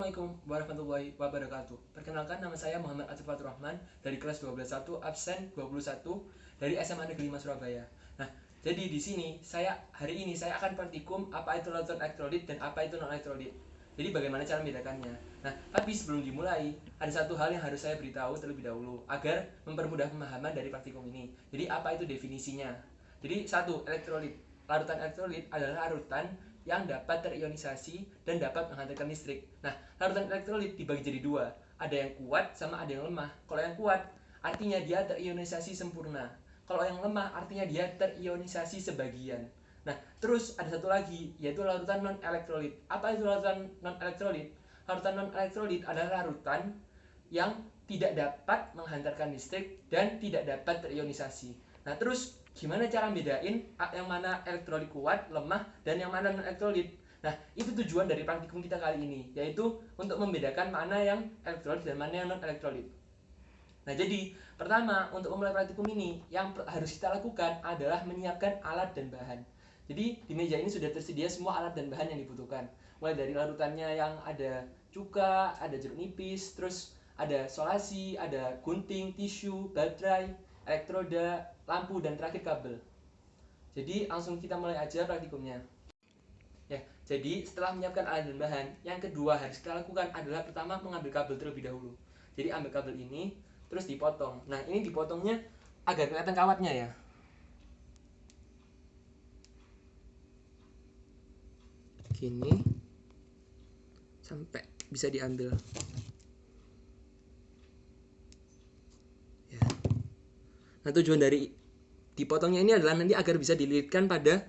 Assalamualaikum warahmatullahi wabarakatuh. Perkenalkan, nama saya Muhammad Atifat Rahman dari kelas 12.1 absen 21 dari SMA Negeri 5 Surabaya. Nah, jadi di sini hari ini saya akan praktikum apa itu larutan elektrolit dan apa itu non elektrolit. Jadi bagaimana cara membedakannya. Nah, tapi sebelum dimulai, ada satu hal yang harus saya beritahu terlebih dahulu agar mempermudah pemahaman dari praktikum ini. Jadi apa itu definisinya? Jadi satu, elektrolit. Larutan elektrolit adalah larutan yang dapat terionisasi dan dapat menghantarkan listrik. Nah, larutan elektrolit dibagi jadi dua. Ada yang kuat sama ada yang lemah. Kalau yang kuat, artinya dia terionisasi sempurna. Kalau yang lemah, artinya dia terionisasi sebagian. Nah, terus ada satu lagi, yaitu larutan non-elektrolit. Apa itu larutan non-elektrolit? Larutan non-elektrolit adalah larutan yang tidak dapat menghantarkan listrik dan tidak dapat terionisasi. Nah, terus gimana cara bedain yang mana elektrolit kuat, lemah, dan yang mana non-elektrolit? Nah, itu tujuan dari praktikum kita kali ini, yaitu untuk membedakan mana yang elektrolit dan mana yang non-elektrolit. Nah, jadi pertama, untuk memulai praktikum ini, yang harus kita lakukan adalah menyiapkan alat dan bahan. Jadi di meja ini sudah tersedia semua alat dan bahan yang dibutuhkan. Mulai dari larutannya yang ada cuka, ada jeruk nipis, terus ada solasi, ada gunting, tisu, baterai, elektroda, lampu, dan terakhir kabel. Jadi langsung kita mulai aja praktikumnya. Ya, jadi setelah menyiapkan alat dan bahan, yang kedua harus kita lakukan adalah pertama mengambil kabel terlebih dahulu. Jadi ambil kabel ini, terus dipotong. Nah, ini dipotongnya agar kelihatan kawatnya ya. Gini sampai bisa diambil. Ya. Nah, tujuan dari dipotongnya ini adalah nanti agar bisa dililitkan pada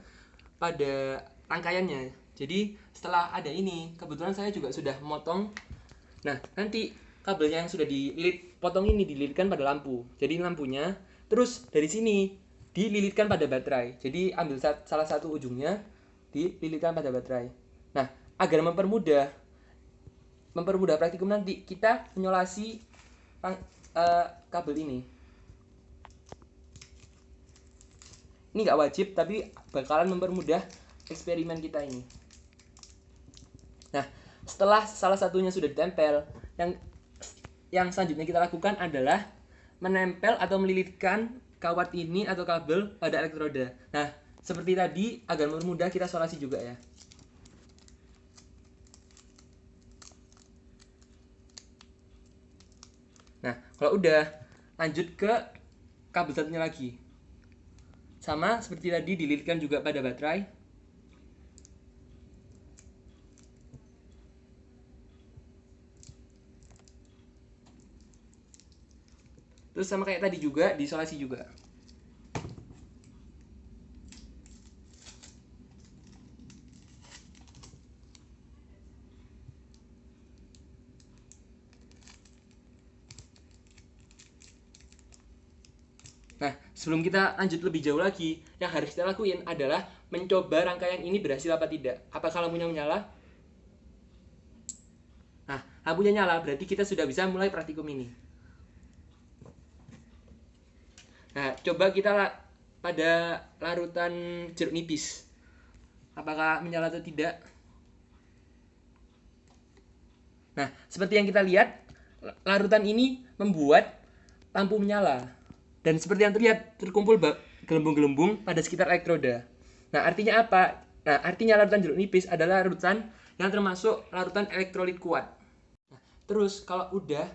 rangkaiannya. Jadi setelah ada ini, kebetulan saya juga sudah memotong. Nah, nanti kabelnya yang sudah potong ini dililitkan pada lampu. Jadi lampunya, terus dari sini dililitkan pada baterai. Jadi ambil salah satu ujungnya, dililitkan pada baterai. Nah, agar mempermudah praktikum nanti, kita menyolasi kabel ini. Ini nggak wajib, tapi bakalan mempermudah eksperimen kita ini. Nah, setelah salah satunya sudah ditempel, yang selanjutnya kita lakukan adalah menempel atau melilitkan kawat ini atau kabel pada elektroda. Nah, seperti tadi, agar mempermudah kita solasi juga ya. Nah, kalau udah, lanjut ke kabel satunya lagi. Sama seperti tadi, dililitkan juga pada baterai. Terus sama kayak tadi juga, disolasi juga. Nah, sebelum kita lanjut lebih jauh lagi, yang harus kita lakuin adalah mencoba rangkaian ini berhasil apa tidak. Apakah lampunya menyala? Nah, lampunya nyala, berarti kita sudah bisa mulai praktikum ini. Nah, coba kita pada larutan jeruk nipis. Apakah menyala atau tidak? Nah, seperti yang kita lihat, larutan ini membuat lampu menyala. Dan seperti yang terlihat, terkumpul gelembung-gelembung pada sekitar elektroda. Nah, artinya apa? Nah, artinya larutan jeruk nipis adalah larutan yang termasuk larutan elektrolit kuat. Nah, terus kalau udah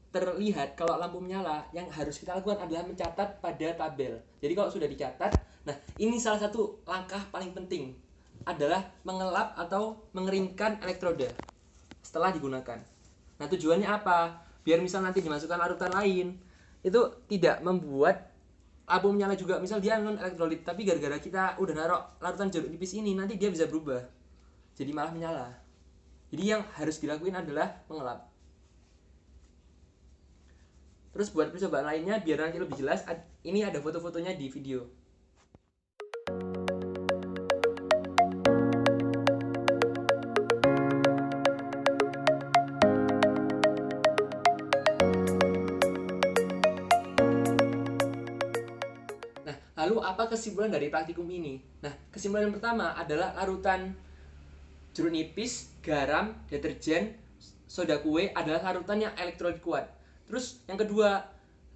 terlihat kalau lampu menyala, yang harus kita lakukan adalah mencatat pada tabel. Jadi kalau sudah dicatat, nah ini salah satu langkah paling penting adalah mengelap atau mengeringkan elektroda setelah digunakan. Nah, tujuannya apa? Biar misal nanti dimasukkan larutan lain, itu tidak membuat lampu menyala juga. Misal dia non elektrolit, tapi gara-gara kita udah naruh larutan jeruk nipis ini, nanti dia bisa berubah jadi malah menyala. Jadi yang harus dilakuin adalah mengelap. Terus buat percobaan lainnya, biar nanti lebih jelas, ini ada foto-fotonya di video. Lalu apa kesimpulan dari praktikum ini? Nah, kesimpulan yang pertama adalah larutan jeruk nipis, garam, deterjen, soda kue adalah larutan yang elektrolit kuat. Terus yang kedua,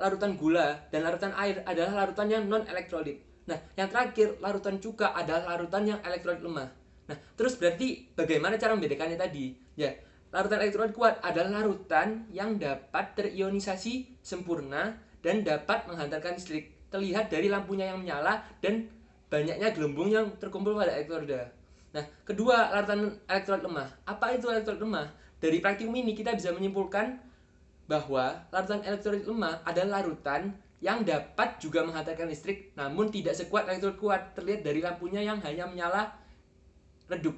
larutan gula dan larutan air adalah larutan yang non elektrolit. Nah, yang terakhir, larutan cuka adalah larutan yang elektrolit lemah. Nah, terus berarti bagaimana cara membedakannya tadi? Ya, larutan elektrolit kuat adalah larutan yang dapat terionisasi sempurna dan dapat menghantarkan listrik. Terlihat dari lampunya yang menyala dan banyaknya gelembung yang terkumpul pada elektroda. Nah, kedua, larutan elektrolit lemah. Apa itu elektrolit lemah? Dari praktikum ini kita bisa menyimpulkan bahwa larutan elektrolit lemah adalah larutan yang dapat juga menghantarkan listrik namun tidak sekuat elektrolit kuat. Terlihat dari lampunya yang hanya menyala redup.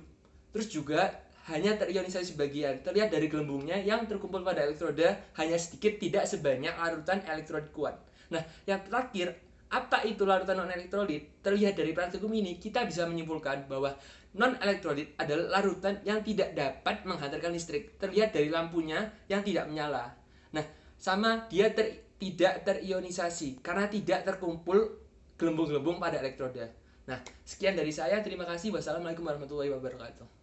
Terus juga hanya terionisasi sebagian. Terlihat dari gelembungnya yang terkumpul pada elektroda hanya sedikit, tidak sebanyak larutan elektrolit kuat. Nah, yang terakhir, apa itu larutan non-elektrolit? Terlihat dari praktikum ini, kita bisa menyimpulkan bahwa non-elektrolit adalah larutan yang tidak dapat menghantarkan listrik. Terlihat dari lampunya yang tidak menyala. Nah, sama dia tidak terionisasi karena tidak terkumpul gelembung-gelembung pada elektroda. Nah, sekian dari saya. Terima kasih. Wassalamualaikum warahmatullahi wabarakatuh.